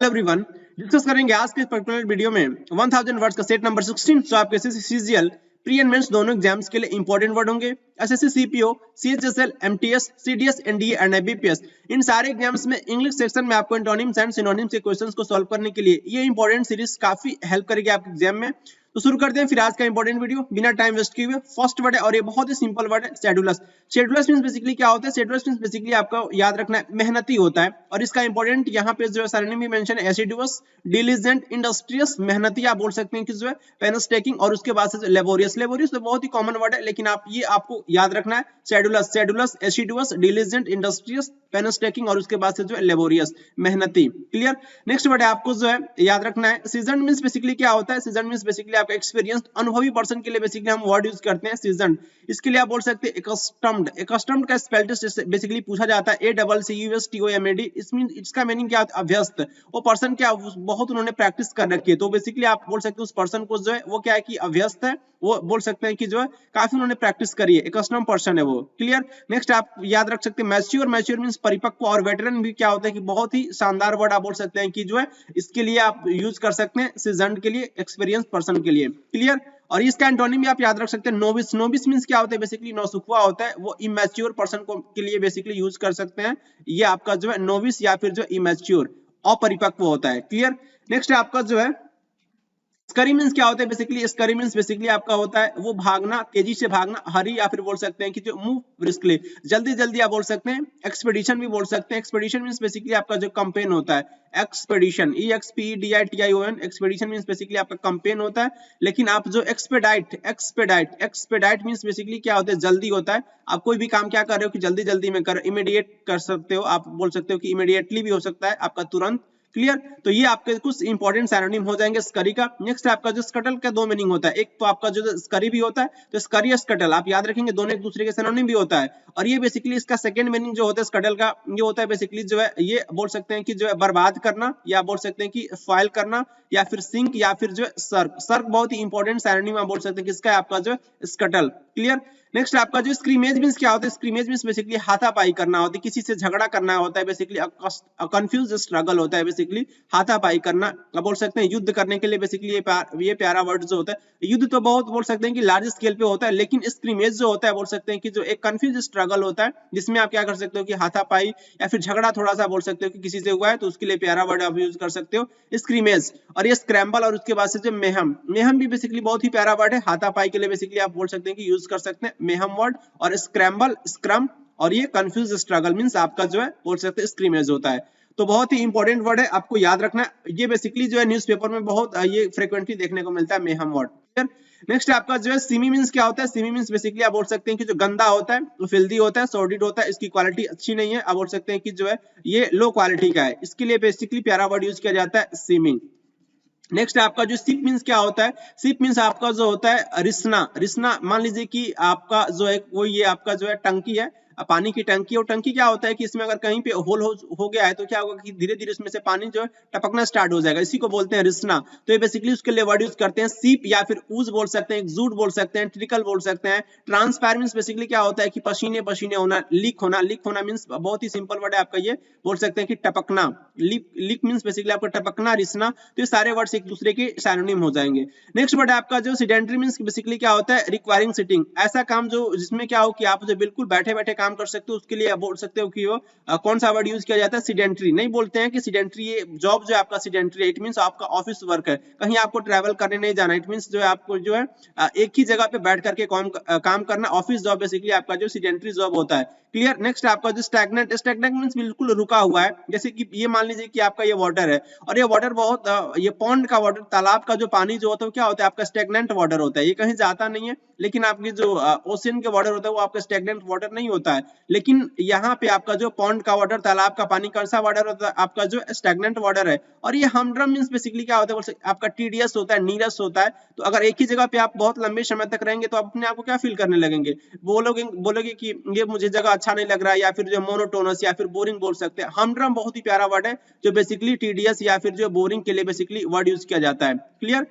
Everyone, discuss करेंगे आज के पर्टिकुलर वीडियो में 1000 वर्ड्स का सेट नंबर 16। सो आपके सीजीएल प्री एंड मेंस दोनों एग्जाम्स के लिए इंपॉर्टेंट वर्ड होंगे। SSC CPO, CHSL, MTS, CDS, NDA and IBPS, इन सारे एग्जाम्स में इंग्लिश सेक्शन में आपको एंटोनिम्स एंड सिनोनिम्स के क्वेश्चंस को सॉल्व करने के लिए ये इंपॉर्टेंट सीरीज काफी हेल्प करेगी आपके एग्जाम में। तो शुरू करते हैं फिर आज का इंपॉर्टेंट वीडियो बिना टाइम वेस्ट किए हुए। फर्स्ट वर्ड है और ये बहुत ही सिंपल वर्ड है, शेड्यूलस। शेड्यूलस मींस बेसिकली क्या होता है? शेड्यूलस मींस बेसिकली आपको याद रखना है मेहनती होता है, और इसका इंपॉर्टेंट यहाँ पे जो है सिनोनिम भी मेंशन है, एसिडुअस, डिलिजेंट, इंडस्ट्रियस, मेहनती आप बोल सकते हैं कि जो है पेनिस्टेकिंग, और उसके बाद से लेबोरियस। लेबोरियस तो बहुत ही कॉमन वर्ड है, लेकिन आप ये आपको याद रखना है शेड्यूलस, शेड्यूलस, एसिडुअस, डिलिजेंट, इंडस्ट्रियस, पेनिस्टेकिंग, और उसके बाद से जो है लेबोरियस, मेहनती। क्लियर। नेक्स्ट वर्ड है आपको जो है याद रखना है सीजन मींस बेसिकली क्या होता है? सीजन मींस बेसिकली आपका एक्सपीरियंस, अनुभवी पर्सन के लिए बेसिकली हम वर्ड यूज करते हैं सीजन। इसके लिए आप बोल सकते हैं एकस्टम्ड। एकस्टम्ड का स्पेल टेस्ट बेसिकली पूछा जाता है ACCUSTOMAD। इसका मीनिंग क्या होता है? अभ्यस्त। वो पर्सन क्या बहुत उन्होंने प्रैक्टिस कर रखी है, तो बेसिकली आप बोल सकते हैं उस पर्सन को जो है वो क्या है कि अभ्यस्त है, वो बोल सकते हैं कि जो है काफी उन्होंने प्रैक्टिस करी है, एकस्टम पर्सन है वो। क्लियर। नेक्स्ट आप याद रख सकते हैं मैच्योर। मैच्योर मींस परिपक्व, और वेटरन भी क्या होता है कि बहुत ही शानदार वर्ड आप बोल सकते हैं कि जो है इसके लिए आप यूज कर सकते हैं सीजन के लिए, एक्सपीरियंस पर्सन के लिए। क्लियर। और इसका एंटोनिम भी आप याद रख सकते हैं नोविस। नोविस मींस क्या होता है? बेसिकली नौसिखुआ होता है, वो इमैच्योर पर्सन को के लिए बेसिकली यूज कर सकते हैं। ये आपका जो है नोविस या फिर जो इमैच्योर, अपरिपक्व होता है। क्लियर। नेक्स्ट आपका जो है स्करी मींस क्या होता है? बेसिकली स्करी मींस बेसिकली आपका होता है वो भागना, तेजी से भागना, हरी, या फिर बोल सकते हैं कि जो मूव ब्रिस्कली, जल्दी जल्दी आप बोल सकते हैं। एक्सपेडिशन भी बोल सकते हैं। एक्सपेडिशन मींस बेसिकली आपका जो कैंपेन होता है, expedition, EXPEDITION, expedition means basically आपका कैंपेन होता है। लेकिन आप जो एक्सपेडाइट मींस बेसिकली क्या होता है? जल्दी होता है। आप कोई भी काम क्या कर रहे हो कि जल्दी जल्दी में कर, इमीडिएट कर सकते हो, आप बोल सकते हो कि इमीडिएटली भी हो सकता है आपका तुरंत। क्लियर। तो ये आपके कुछ इंपॉर्टेंट सिनोनिम हो जाएंगे स्करी का। नेक्स्ट आपका जो स्कटल का दो मीनिंग होता है, एक तो आपका जो स्करी भी होता है, तो स्करी स्कटल आप याद रखेंगे, दोनों एक दूसरे के सिनोनिम भी होता है। और ये बेसिकली इसका सेकंड मीनिंग जो होता है स्कटल का, ये होता है बेसिकली जो है ये बोल सकते हैं कि जो है बर्बाद करना, या बोल सकते हैं कि फाइल करना, या फिर सिंक, या फिर जो है सर्क। सर्क बहुत ही इंपॉर्टेंट सिनोनिम आप बोल सकते हैं किसका है? आपका जो है स्कटल। क्लियर। नेक्स्ट आपका जो स्क्रीमेज मींस क्या होता है? स्क्रीमेज मींस बेसिकली हाथापाई करना होता है, किसी से झगड़ा करना होता है, बेसिकली कंफ्यूज स्ट्रगल होता है, बेसिकली हाथापाई करना। आप बोल सकते हैं युद्ध करने के लिए बेसिकली ये प्यारा वर्ड जो होता है। युद्ध तो बहुत बोल सकते हैं कि लार्ज स्केल पे होता है, लेकिन स्क्रीमेज जो होता है बोल सकते हैं कि जो एक कंफ्यूज स्ट्रगल होता है, जिसमें आप क्या कर सकते हो कि हाथापाई या फिर झगड़ा थोड़ा सा बोल सकते हो कि किसी से हुआ है, तो उसके लिए प्यारा वर्ड आप यूज कर सकते हो स्क्रीमेज। और ये स्क्रैम्बल, और उसके बाद से जो मेहम, मेहम भी बेसिकली बहुत ही प्यारा वर्ड है, हाथापाई के लिए बेसिकली आप बोल सकते हैं कि यूज कर सकते हैं मेहम वर्ड। और स्क्रैम्बल, स्क्रम, और ये कंफ्यूज स्ट्रगल मींस आपका जो है बोल सकते हैं स्क्रीमेज होता है। तो बहुत ही इंपॉर्टेंट वर्ड है, आपको याद रखना है। ये बेसिकली जो है न्यूज़पेपर में बहुत ये फ्रीक्वेंटली देखने को मिलता है, मेहम वर्ड। नेक्स्ट आपका जो है सिमी मींस क्या होता है? सिमी मींस बेसिकली आप बोल सकते हैं कि जो गंदा होता है, फिल्दी होता है, सॉर्डिड होता है, इसकी क्वालिटी अच्छी नहीं है, आप बोल सकते हैं कि जो है ये लो क्वालिटी का है। इसके लिए बेसिकली प्यारा वर्ड यूज किया जाता है सीमिंग। नेक्स्ट आपका जो सिप मींस क्या होता है? सिप मींस आपका जो होता है रिसना। रिसना मान लीजिए कि आपका जो है वो ये आपका जो है टंकी है, पानी की टंकी, और टंकी क्या होता है कि इसमें अगर कहीं पे होल हो गया है, तो क्या होगा कि धीरे धीरे उसमें से पानी जो है टपकना स्टार्ट हो जाएगा, इसी को बोलते हैं रिसना। तो ये बेसिकली उसके लिए वर्ड यूज करते हैं सीप, या फिर ऊज बोल सकते हैं, एक्सूड बोल सकते हैं, ट्रिकल बोल सकते हैं। ट्रांसफायर मींस बेसिकली क्या होता है कि पसीने पसीने होना, लीक होना। लीक होना मींस बहुत ही सिंपल वर्ड है आपका, ये बोल सकते हैं कि टपकना। लीक मींस बेसिकली आपका टपकना, रिसना। तो ये सारे वर्ड्स एक दूसरे के सिनोनिम हो जाएंगे। नेक्स्ट वर्ड है आपका जो सेडेंटरी मींस बेसिकली क्या होता है? Requiring sitting. ऐसा काम जो जिसमें क्या हो कि आप जो बिल्कुल बैठे बैठे काम कर सकते हो, उसके लिए आप बोल सकते हो कि वो कौन सा वर्ड यूज किया जाता है? सेडेंटरी। नहीं बोलते हैं कि सेडेंटरी, ये जॉब जो है आपका सेडेंटरी है, इट मींस आपका ऑफिस वर्क है, कहीं आपको ट्रैवल करने नहीं जाना। इट मींस जो है आपको जो है एक ही जगह पे बैठ करके काम करना, ऑफिस जॉब बेसिकली आपका जो सेडेंटरी जॉब होता है। क्लियर। नेक्स्ट आपका जो स्टैग्नेंट। स्टैग्नेंट मींस बिल्कुल रुका हुआ है, जैसे कि ये मान लीजिए कि आपका ये वाटर है, और ये वाटर बहुत ये पॉन्ड का वाटर, तालाब का जो पानी जो होता है क्या होता है? आपका स्टैग्नेंट वाटर होता है, ये कहीं जाता नहीं है। लेकिन आपकी जो ओशियन के वाटर होता है वो आपका स्टैग्नेंट वाटर नहीं होता है। लेकिन यहाँ पे आपका जो पॉन्ड का वाटर, तालाब का पानी, कौन सा वाटर होता है? आपका जो स्टैग्नेंट वाटर है। और ये हमड्रम मींस बेसिकली क्या होता है? आपका टीडियस होता है, नीरस होता है। तो अगर एक ही जगह पे आप बहुत लंबे समय तक रहेंगे, तो आप अपने आप को क्या फील करने लगेंगे? बोलोगे कि ये मुझे जगह अच्छा नहीं लग रहा है, या फिर जो मोनोटोनस, या फिर बोरिंग बोल सकते हैं। हमड्रम बहुत ही प्यारा वर्ड है, जो बेसिकली टीडियस या फिर जो बोरिंग के लिए बेसिकली वर्ड यूज किया जाता है। क्लियर।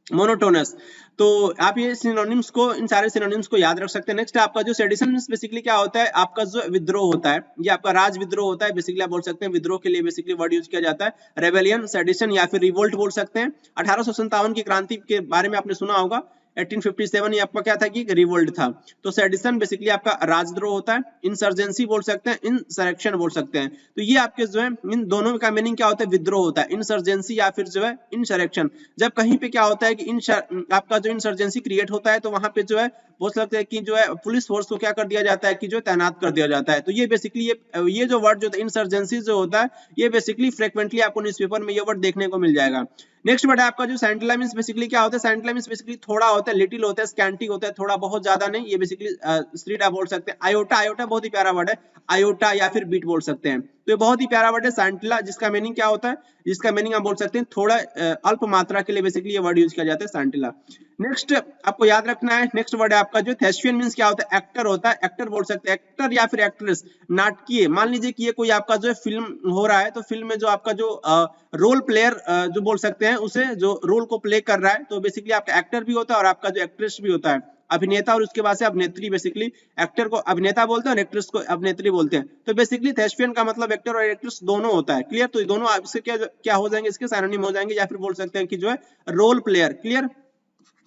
मोनोटोनस। तो आप ये सिनोनिम्स को, इन सारे सिनोनिम्स को याद रख सकते हैं। नेक्स्ट आपका जो सेडिशन मींस बेसिकली क्या होता है, आपका जो विद्रोह होता है, ये आपका राज विद्रोह होता है। बेसिकली आप बोल सकते हैं विद्रोह के लिए बेसिकली वर्ड यूज किया जाता है रेबेलियन, सेडिशन या फिर रिवोल्ट बोल सकते हैं। 1857 की क्रांति के बारे में आपने सुना होगा। 1857 ये आपका क्या था कि रिवोल्ट था। तो सेडिशन बेसिकली आपका राजद्रोह होता है। इंसर्जेंसी बोल सकते हैं, इंसरेक्शन बोल सकते हैं। तो ये आपके जो है इन दोनों का मीनिंग क्या होता है, विद्रोह होता है, इंसर्जेंसी या फिर जो है इंसरेक्शन। जब कहीं पे क्या होता है कि आपका जो इंसर्जेंसी क्रिएट होता है तो वहां पे जो है बोल सकते हैं कि जो है पुलिस फोर्स को क्या कर दिया जाता है कि जो तैनात कर दिया जाता है। तो ये बेसिकली ये जो वर्ड जो इंसर्जेंसी जो होता है ये बेसिकली फ्रिक्वेंटली आपको न्यूज़पेपर में ये वर्ड देखने को मिल जाएगा। नेक्स्ट वर्ड है आपका जो सेंटिला मींस बेसिकली क्या होता है, सेंटिला मींस बेसिकली थोड़ा होता है, लिटिल होता है, स्कैंटी होता है, थोड़ा बहुत ज्यादा नहीं। ये बेसिकली स्ट्रीट आप बोल सकते हैं। आयोटा, आयोटा बहुत ही प्यारा वर्ड है, आयोटा या फिर बीट बोल सकते हैं। तो ये बहुत ही प्यारा वर्ड है सेंटिला, जिसका मीनिंग क्या होता है, जिसका मीनिंग आप बोल सकते हैं थोड़ा अल्प मात्रा के लिए बेसिकली ये वर्ड यूज किया जाता है सेंटिला। नेक्स्ट आपको याद रखना है, नेक्स्ट वर्ड है आपका जो थेस्पियन मींस क्या होता है, एक्टर होता है, एक्टर बोल सकते हैं, एक्टर या फिर एक्ट्रेस, नाटकीय। मान लीजिए कि ये कोई आपका जो है फिल्म हो रहा है, तो फिल्म में जो आपका जो रोल प्लेयर जो बोल सकते हैं उसे, जो रोल को प्ले कर रहा है, तो बेसिकली आपका एक्टर भी होता है और आपका जो एक्ट्रेस भी होता है, अभिनेता और उसके बाद से अभिनेत्री। बेसिकली एक्टर को अभिनेता बोलते हैं और एक्ट्रेस को अभिनेत्री बोलते हैं। तो बेसिकली थेस्पियन का मतलब एक्टर और एक्ट्रेस दोनों होता है। क्लियर? तो ये दोनों आपसे क्या हो जाएंगे, इसके सिनोनिम हो जाएंगे, या फिर बोल सकते हैं कि जो है role player. Clear?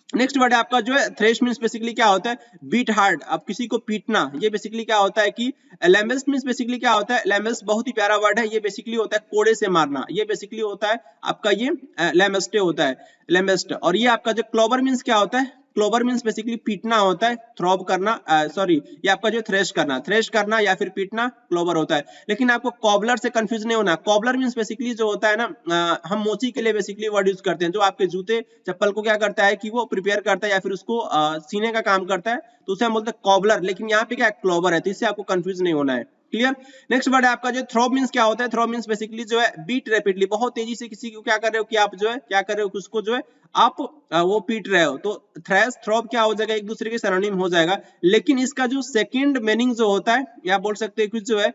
Next word है आपका जो है थ्रेश मींस बेसिकली क्या होता है, बीट हार्ड, अब किसी को पीटना। ये बेसिकली क्या होता है कि लैम्बेस्ट मींस बेसिकली क्या होता है, लैम्बेस्ट बहुत ही प्यारा वर्ड है। ये बेसिकली होता है कोड़े से मारना। ये बेसिकली होता है आपका ये लैम्बेस्टे होता है, लैम्बेस्ट। और ये आपका जो क्लोवर मींस क्या होता है, क्लोवर मींस बेसिकली पीटना होता है, थ्रॉब करना, सॉरी ये आपका जो थ्रेश करना या फिर पीटना क्लोवर होता है। लेकिन आपको कॉबलर से कंफ्यूज नहीं होना। कॉबलर मींस बेसिकली जो होता है ना, हम मोची के लिए बेसिकली वर्ड यूज करते हैं, जो आपके जूते चप्पल को क्या करता है कि वो प्रिपेयर करता है या फिर उसको सीने का काम करता है, तो उसे हम बोलते हैं कॉबलर। लेकिन यहाँ पे क्या क्लोवर है, तो इससे आपको कंफ्यूज नहीं होना है। क्लियर? नेक्स्ट वर्ड है आपका जो थ्रॉब मींस क्या होता है, थ्रॉब मींस बेसिकली जो है बीट रैपिडली, बहुत तेजी से किसी को क्या कर रहे हो कि आप जो है क्या कर रहे हो, उसको जो है आप वो पीट रहे हो। तो थ्रैश थ्रॉब क्या हो जाएगा, एक दूसरे के सिनोनिम हो जाएगा। लेकिन इसका जो सेकंड मीनिंग जो होता है, या बोल सकते हैं कि जो है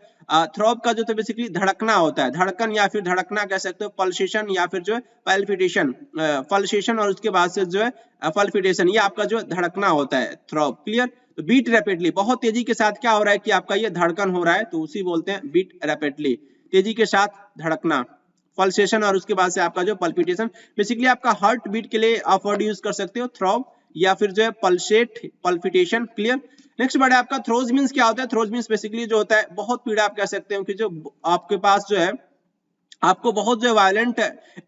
थ्रॉब का जो तो बेसिकली धड़कना होता है, धड़कन या फिर धड़कना कह सकते हो, पल्सेशन या फिर जो है पैल्पिटेशन, पल्सेशन और उसके बाद से जो है पल्पिटेशन, ये आपका जो धड़कना होता है थ्रॉब। क्लियर? तो बीट रैपिडली, बहुत तेजी के साथ क्या हो रहा है कि आपका ये धड़कन हो रहा है, तो उसी बोलते हैं बीट रैपिडली, तेजी के साथ धड़कना। पल्सेशन और उसके बाद से आपका जो पल्पिटेशन, बेसिकली आपका हार्ट बीट के लिए आप वर्ड यूज कर सकते हो थ्रॉब या फिर जो है pulsate, palpitation. Clear? Next word है आपका थ्रोज मींस क्या होता है, थ्रोज मींस बेसिकली जो होता है बहुत पीड़ा, आप कह सकते हो कि जो आपके पास जो है आपको बहुत जो वायलेंट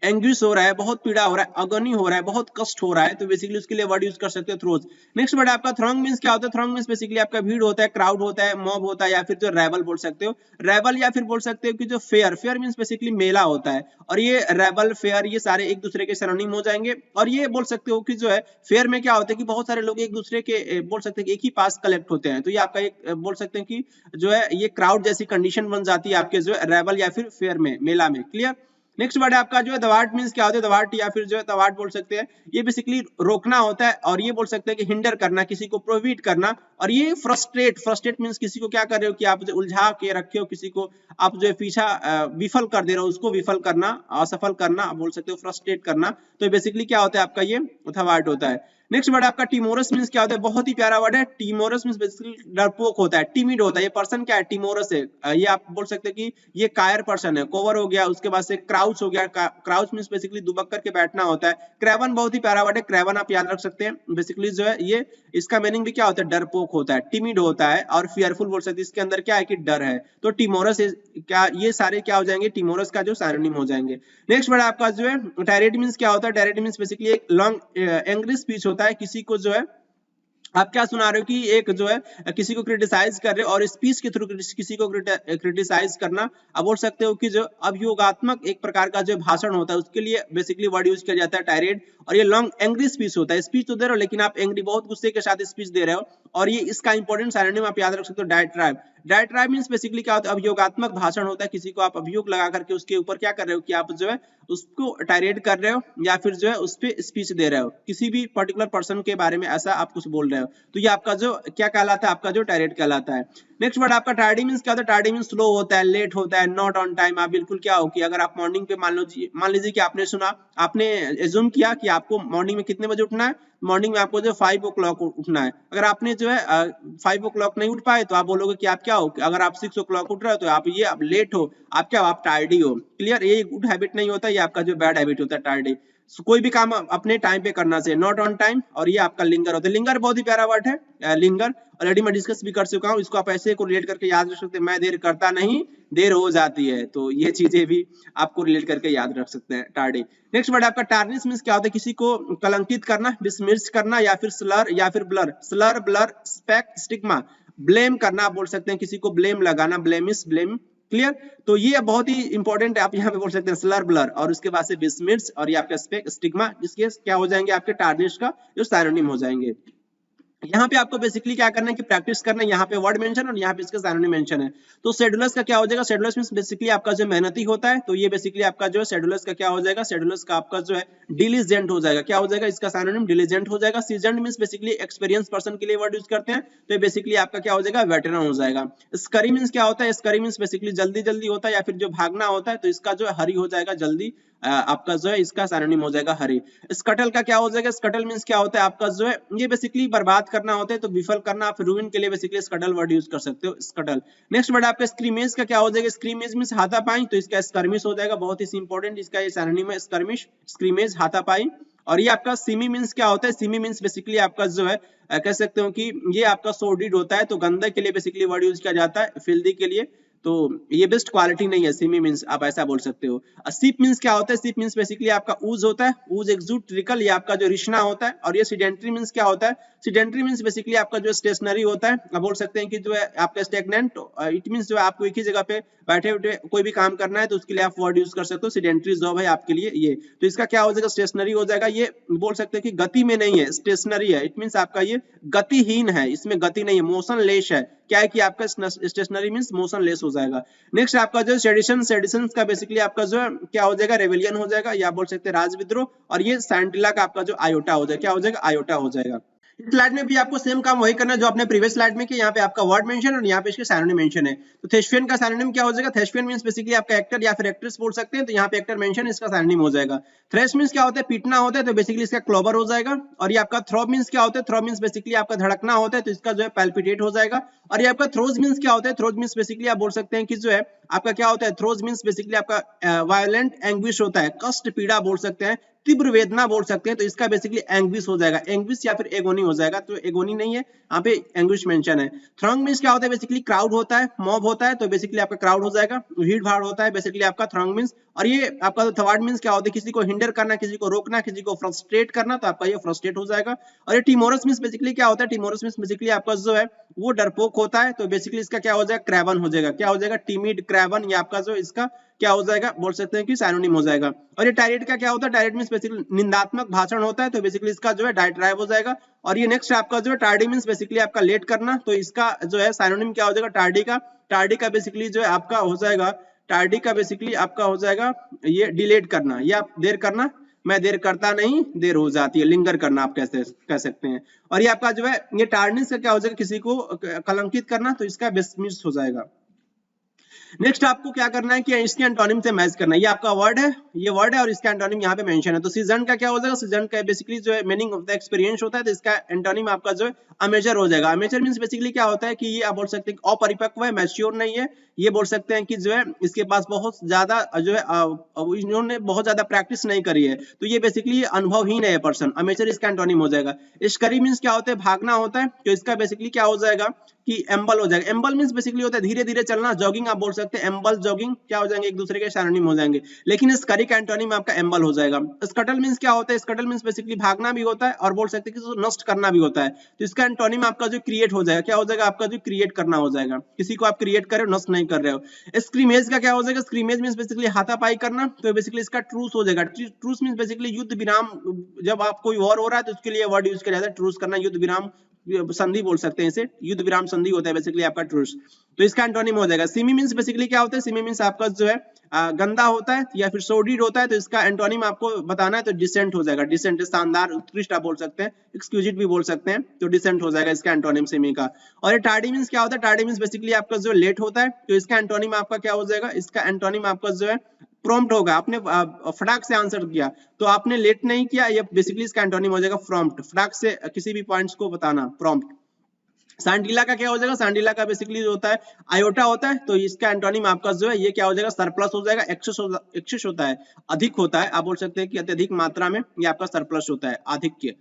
एंग्विश हो रहा है, बहुत पीड़ा हो रहा है, अगनी हो रहा है, बहुत कष्ट हो रहा है, तो बेसिकली उसके लिए वर्ड यूज कर सकते हो थ्रोज। नेक्स्ट वर्ड आपका थ्रॉन्ग मींस क्या होता है, थ्रॉन्ग मींस बेसिकली आपका भीड़ होता है, क्राउड होता है, मॉब होता है, या फिर जो रेबल बोल सकते हो, रेबल या फिर बोल सकते हो कि जो फेयर, फेयर मींस बेसिकली मेला होता है। और ये रेबल, फेयर, ये सारे एक दूसरे के सिनोनिम हो जाएंगे। और ये बोल सकते हो कि जो है फेयर में क्या होता है कि बहुत सारे लोग एक दूसरे के बोल सकते हैं एक ही पास कलेक्ट होते हैं, तो ये आपका एक बोल सकते हैं कि जो है ये क्राउड जैसी कंडीशन बन जाती है आपके जो है रेबल या फिर फेयर में, मेला में। क्लियर? नेक्स्ट वर्ड है आपका जो है दवाट मींस क्या होता है, दवाट या फिर जो है तवाट बोल सकते हैं, ये बेसिकली रोकना होता है। और ये बोल सकते हैं कि हिंडर करना, किसी को प्रोहिबिट करना। और ये फ्रस्ट्रेट, फ्रस्ट्रेट मींस किसी को क्या कर रहे हो कि आप जो उलझा के रखे हो, किसी को आप जो है पीछा विफल कर दे रहे हो, उसको विफल करना, असफल करना, आप बोल सकते हो फ्रस्ट्रेट करना। तो बेसिकली क्या होता है आपका ये थवाट होता है। नेक्स्ट वर्ड आपका टिमोरस मींस क्या होता है, बहुत ही प्यारा वर्ड है। टिमोरस मींस बेसिकली डरपोक होता है, टिमिड होता है। ये पर्सन क्या है, टिमोरस है। ये आप बोल सकते हैं कि ये कायर पर्सन है। कोवर हो गया, उसके बाद से क्राउच हो गया, क्राउच मींस बेसिकली दुबक करके बैठना होता है। क्रेवन बहुत ही प्यारा वर्ड है, क्रेवन आप याद रख सकते हैं। बेसिकली जो है ये इसका मीनिंग भी क्या होता है, डरपोक होता है, टिमिड होता है और फियरफुल बोल सकते हैं। इसके अंदर क्या है कि डर है। तो टिमोरस क्या, ये सारे क्या हो जाएंगे, टिमोरस का जो सिनोनिम हो जाएंगे। नेक्स्ट वर्ड आपका जो है टायरेट मींस क्या होता है, टायरेट मींस बेसिकली एक लॉन्ग एंग्री स्पीच होता है। किसी को जो है आप क्या सुना रहे हो कि एक जो है किसी को क्रिटिसाइज कर रहे हो, और स्पीच के थ्रू किसी को क्रिटिसाइज करना, आप बोल सकते हो कि जो अभियोगात्मक एक प्रकार का जो भाषण होता है, उसके लिए बेसिकली वर्ड यूज किया जाता है टायरेट। और ये लॉन्ग एंग्री स्पीच होता है, स्पीच तो दे रहे हो लेकिन आप एंग्री, बहुत गुस्से के साथ स्पीच दे रहे हो, और ये इसका इंपॉर्टेंट सिनोनिम आप याद रख सकते हो डायट्राइब। डायट्राइब मींस बेसिकली क्या होता है, अभियोगात्मक भाषण होता है, किसी को आप अभियोग लगा करके उसके ऊपर क्या कर रहे हो कि आप जो है उसको टायरेट कर रहे हो या फिर जो है उस पे स्पीच दे रहे हो, किसी भी पर्टिकुलर पर्सन के बारे में ऐसा आप कुछ बोल रहे हो, तो ये आपका जो क्या कहलाता है, आपका जो टायरेट कहलाता है। नेक्स्ट वर्ड आपका टार्डी मींस क्या होता है, टार्डी मींस स्लो होता है, लेट होता है, नॉट ऑन टाइम। आप बिल्कुल क्या हो कि अगर आप मॉर्निंग पे मान लीजिए कि आपने सुना, आपने एज्यूम किया कि आपको मॉर्निंग में कितने बजे उठना है, मॉर्निंग में आपको जो 5 o'clock उठना है, अगर आपने जो है 5 o'clock नहीं उठ पाए तो आप बोलोगे कि आप क्या हो, अगर आप 6 o'clock उठ रहे हो तो आप लेट हो, आप क्या हो, आप टार्डी हो। क्लियर, ये गुड हैबिट नहीं होता, ये आपका जो बैड हैबिट होता है टार्डी। कोई भी काम अपने टाइम पे करना चाहिए, नॉट ऑन टाइम। और ये आपका लिंगर होता है, लिंगर बहुत ही प्यारा वर्ड है, लिंगर ऑलरेडी मैं डिस्कस भी कर चुका हूँ, इसको आप ऐसे को रिलेट करके याद रख सकते हैं, मैं देर करता नहीं देर हो जाती है, तो ये चीजें भी आपको रिलेट करके याद रख सकते हैं, टार्डी। नेक्स्ट वर्ड आपका टार्निश मींस क्या होता है, किसी को कलंकित करना, बिस्मिर्च करना, या फिर स्लर या फिर blur, slur blur speck stigma, blame करना आप बोल सकते हैं, किसी को ब्लेम लगाना, ब्लेमिस ब्लेम। क्लियर, तो ये बहुत ही इंपॉर्टेंट है, आप यहाँ पे बोल सकते हैं स्लर ब्लर, और उसके बाद से बिस्मिर्च और ये आपका स्पेक स्टिग्मा, जिसके क्या हो जाएंगे आपके टार्निश का जो सिनोनिम हो जाएंगे। यहाँ पे आपको बेसिकली क्या करना है कि प्रैक्टिस करना है, यहाँ पे वर्ड मेंशन और यहाँ पे इसका सिनोनिम मेंशन है। तो शेड्यूलर्स का क्या हो जाएगा, शेड्यूलर्स मींस बेसिकली आपका जो मेहनती होता है, तो ये बेसिकली आपका जो है शेड्यूलर्स का क्या हो जाएगा, शेड्यूलर्स का आपका जो है डिलीजेंट हो जाएगा, क्या हो जाएगा, इसका सिनोनिम डिलीजेंट हो जाएगा। Seasoned means basically experience person के लिए वर्ड यूज करते हैं, तो ये बेसिकली आपका क्या हो जाएगा, वेटरन हो जाएगा। स्करी मींस क्या होता है, स्करी मींस बेसिकली जल्दी जल्दी होता है या फिर जो भागना होता है, तो इसका जो है हरी हो जाएगा, जल्दी आपका जो है इसका सिनोनिम हो जाएगा हरी। स्कटल का क्या हो जाएगा, स्कटल मींस क्या होता है आपका जो है ये बेसिकली बर्बाद करना होता है, तो विफल करना, आप रूइन के लिए बेसिकली स्कटल वर्ड यूज कर सकते हो, स्कटल। नेक्स्ट वर्ड आपका स्क्रीमेज का क्या हो जाएगा, स्क्रीमेज मींस हाथापाई, तो इसका स्कर्मिश हो जाएगा, बहुत ही इंपॉर्टेंट, इसका ये सिनोनिम है स्कर्मिश, स्क्रीमेज हाथापाई। और ये आपका सिमी मींस क्या होता है, सिमी मींस बेसिकली आपका जो है कह सकते हो कि ये आपका सोर्डिड होता है, तो गंदा के लिए बेसिकली वर्ड यूज किया जाता है, फिल्दी के लिए, तो ये बेस्ट क्वालिटी नहीं है, सिमी मींस आप ऐसा बोल सकते हो। सीप मींस क्या होता है, सीप मींस बेसिकली आपका ऊज होता है, ऊज एक्सूट ट्रिकल, ये आपका जो रिश्ना होता है। और ये सीडेंटरी मींस क्या होता है, सीडेंटरी मींस बेसिकली आपका जो स्टेशनरी होता है, आप बोल सकते हैं कि जो है आपका स्टैग्नेंट, इट मींस जो है आपको एक ही जगह पे बैठे बैठे कोई भी काम करना है, तो उसके लिए आप वर्ड यूज कर सकते हो, सीडेंटरी जॉब है आपके लिए ये, तो इसका क्या हो जाएगा, स्टेशनरी हो जाएगा। ये बोल सकते हैं कि गति में नहीं है, स्टेशनरी है, इट मींस आपका ये गतिहीन है, इसमें गति नहीं है, मोशन लेस है, क्या है कि आपका स्टेशनरी मींस मोशन लेस हो जाएगा। नेक्स्ट आपका जो सेडिशन, सेडिशन का बेसिकली आपका जो है क्या हो जाएगा, रेवेलियन हो जाएगा, या बोल सकते हैं राजविद्रोह। और ये सैंटिला का आपका जो आयोटा हो जाएगा, क्या हो जाएगा, आयोटा हो जाएगा। इस स्लाइड में भी आपको सेम काम वही करना है जो आपने प्रीवियस स्लाइड में किया, यहाँ पे आपका वर्ड मेंशन और यहाँ पे इसके सिनोनिम मेंशन है। तो थेस्पियन का सिनोनिम क्या हो जाएगा, थेस्पियन मींस बेसिकली आपका एक्टर या फिर एक्ट्रेस बोल सकते हैं, तो यहाँ पे एक्टर मेंशन, इसका सिनोनिम हो जाएगा। थ्रेश मींस क्या होता है, पीटना होता है, तो बेसिकली इसका क्लोबर हो जाएगा। और ये आपका थ्रॉब मींस क्या होता है, थ्रॉब मींस बेसिकली आपका धड़कना होता है, तो इसका जो है पैल्पिटेट हो जाएगा। और ये आपका थ्रोज मींस क्या होता है, थ्रोज मींस बेसिकली आप बोल सकते हैं कि जो है आपका क्या होता है, थ्रोज मींस बेसिकली आपका वायलेंट एंग्विश होता है, कष्ट पीड़ा बोल सकते हैं, तीव्र वेदना बोल सकते हैं, तो इसका बेसिकली एंग्विश हो जाएगा, एंग्विश या फिर एगोनी हो जाएगा, तो एगोनी नहीं है, यहाँ पे एंग्विश मेंशन है। थ्रंग मींस क्या होता है, बेसिकली क्राउड होता है, मॉब होता है, तो बेसिकली आपका क्राउड हो जाएगा, भीड़ भाड़ होता है बेसिकली आपका थ्रंग मींस। और ये आपका थर्ड मींस क्या होता है, किसी को हिंडर करना, किसी को रोकना, किसी को फ्रस्ट्रेट करना, तो आपका ये फ्रस्ट्रेट हो जाएगा। और ये टिमोरस मींस बेसिकली क्या होता है, टिमोरस मींस बेसिकली आपका जो है वो डरपोक होता है, तो बेसिकली इसका क्या हो जाएगा, क्रैवन हो जाएगा, क्या हो जाएगा, टिमिड क्रैवन, ये आपका जो इसका क्या हो जाएगा, बोल सकते हैं कि सिनोनिम हो जाएगा। और ये टायरेट का क्या होता है, टायरेट मींस बेसिकली निंदात्मक भाषण होता है, तो बेसिकली इसका जो है डायट्राइब हो जाएगा। और ये नेक्स्ट आपका जो है टार्डी मींस बेसिकली आपका लेट करना, तो इसका जो है सिनोनिम क्या हो जाएगा, टार्डी का। टार्डी का बेसिकली जो है आपका हो जाएगा, टार्डी का बेसिकली आपका हो जाएगा ये डिलेट करना, या देर करना, मैं देर करता नहीं देर हो जाती है, लिंगर करना आप कैसे कह सकते हैं। और ये आपका जो है ये टार्डनेस का क्या हो जाएगा, किसी को कलंकित करना, तो इसका बेसमिस हो जाएगा। नेक्स्ट आपको क्या करना है कि इसके एंटोनिम से मैच करना है, ये आपका वर्ड है, ये वर्ड है और इसका एंटोनिम यहाँ पे मेंशन है। तो सीजन का क्या हो जाएगा, सीजन का बेसिकली जो है मीनिंग ऑफ द एक्सपीरियंस होता है, तो इसका एंटोनिम आपका जो है अमेचर हो जाएगा। अमेचर मींस बेसिकली क्या होता है कि ये आप बोल सकते हैं अपरिपक्व है, मैच्योर नहीं है, ये बोल सकते हैं कि जो है इसके पास बहुत ज्यादा जो है इन्होंने बहुत ज्यादा प्रैक्टिस नहीं करी है, तो ये बेसिकली अनुभवहीन है पर्सन, अमेचर इसका एंटोनिम हो जाएगा। स्करी मींस क्या होता है, भागना होता है, तो इसका बेसिकली क्या हो जाएगा कि एम्बल हो जाएगा। एम्बल मींस बेसिकली होता है धीरे धीरे चलना, जॉगिंग आप बोल सकते हैं, एम्बल जॉगिंग क्या हो जाएंगे, एक दूसरे के सिनोनिम हो जाएंगे, लेकिन स्करी का एंटोनिम आपका एम्बल हो जाएगा। स्कटल मींस क्या होता है, स्कटल मींस बेसिकली भागना भी होता है और बोल सकते हैं कि नष्ट करना भी होता है, तो इसका एंटोनिम आपका जो क्रिएट हो जाएगा, क्या हो जाएगा, आपका जो क्रिएट करना हो जाएगा, किसी को आप क्रिएट कर रहे हो, नष्ट नहीं कर रहे हो। स्क्रीमेज का क्या हो जाएगा, स्क्रीमेज मींस बेसिकली हाथापाई करना, तो बेसिकली इसका ट्रूस हो जाएगा। ट्रूस मींस बेसिकली युद्ध विराम, जब आप कोई वॉर हो रहा है तो उसके लिए वर्ड यूज किया जाता है ट्रूस करना, युद्ध विराम संधि बोल सकते हैं इसे, युद्ध विराम संधि होता है बेसिकली आपका ट्रूस। तो इसका एंटोनिम हो जाएगा सिमी मींस बेसिकली क्या होता है, सिमी मींस आपका जो है गंदा होता है या फिर सोर्डिड होता है, तो इसका एंटोनिम आपको बताना है तो डिसेंट हो जाएगा। डिसेंट शानदार, उत्कृष्ट आप बोल सकते हैं, एक्सक्लूसिव भी बोल सकते हैं, तो डिसेंट हो जाएगा इसका एंटोनिम सिमी का। और ये टार्डी मींस क्या होता है, टार्डी मींस बेसिकली आपका जो लेट होता है, तो इसका एंटोनिम आपका क्या हो जाएगा, इसका एंटोनिम आपका जो है प्रॉम्प्ट होगा। आपने फटाक से आंसर किया तो आपने लेट नहीं किया, ये बेसिकली इसका एंटोनिम हो जाएगा प्रॉम्प्ट, फटाक से किसी भी पॉइंट्स को बताना, प्रॉम्प्ट। सांडीला का क्या हो जाएगा, सांडीला का बेसिकली जो होता है आयोटा होता है, तो इसका एंटोनिम आपका जो है ये क्या हो जाएगा, सरप्लस हो जाएगा। एक्सेस होता है, अधिक होता है, आप बोल सकते हैं कि अत्यधिक मात्रा में ये आपका सरप्लस होता है, आधिक्य।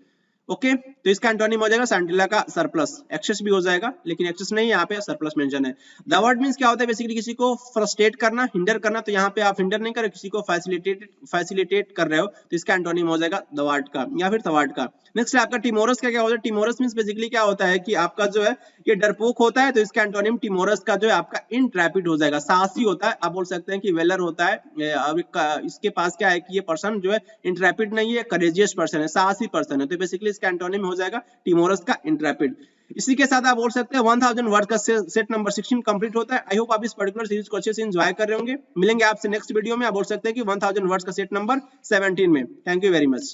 ओके, तो इसका एंटोनिम हो जाएगा सांडीला का सरप्लस। एक्सेस भी हो जाएगा, लेकिन एक्सेस नहीं, यहाँ पे सरप्लस मेंशन है। द वर्ड मींस क्या होता है, बेसिकली किसी को फ्रस्ट्रेट करना, हिंडर करना, तो यहाँ पे आप हिंडर नहीं कर रहे, किसी को फैसिलिटेट कर रहे हो, तो इसका एंटोनिम हो जाएगा दवार्ड का या फिर थवार्ड का। नेक्स्ट आपका टिमोरस का क्या होता है, टिमोरस मींस बेसिकली क्या होता है कि आपका जो है ये डरपोक होता है, तो इसका एंटोनिम टिमोरस का जो है आपका इंट्रैपिड हो जाएगा, साहसी होता है। आप बोल सकते हैं कि वेलर होता है, इसके पास क्या है कि ये पर्सन जो है इंट्रैपिड नहीं है, करेजियस पर्सन है, साहसी पर्सन है, तो बेसिकली इसका एंटोनिम हो जाएगा टिमोरस का इंट्रैपिड। इसी के साथ आप बोल सकते हैं 1000 वर्ड का सेट नंबर 16 कंप्लीट होता है। आई होप आप इस पर्टिकुलर सीरीज को अच्छे से एंजॉय कर रहे होंगे। मिलेंगे आपसे नेक्स्ट वीडियो में, आप बोल सकते हैं कि 1000 वर्ड्स का सेट नंबर 17 में। Thank you very much.